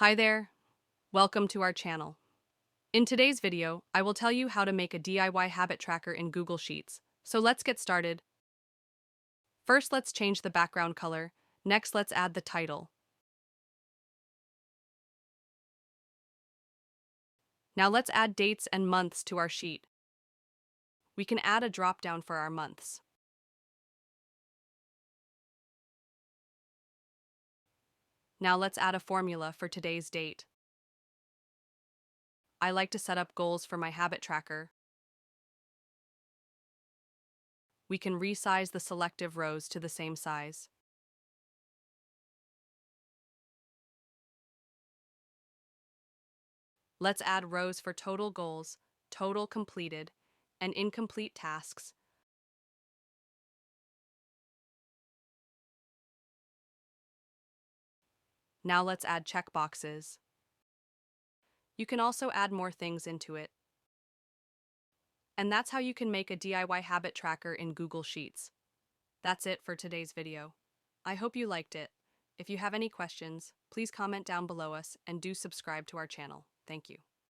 Hi there, welcome to our channel. In today's video, I will tell you how to make a DIY habit tracker in Google Sheets. So let's get started. First, let's change the background color. Next, let's add the title. Now let's add dates and months to our sheet. We can add a drop-down for our months. Now let's add a formula for today's date. I like to set up goals for my habit tracker. We can resize the selective rows to the same size. Let's add rows for total goals, total completed, and incomplete tasks. Now let's add checkboxes. You can also add more things into it. And that's how you can make a DIY habit tracker in Google Sheets. That's it for today's video. I hope you liked it. If you have any questions, please comment down below us and do subscribe to our channel. Thank you.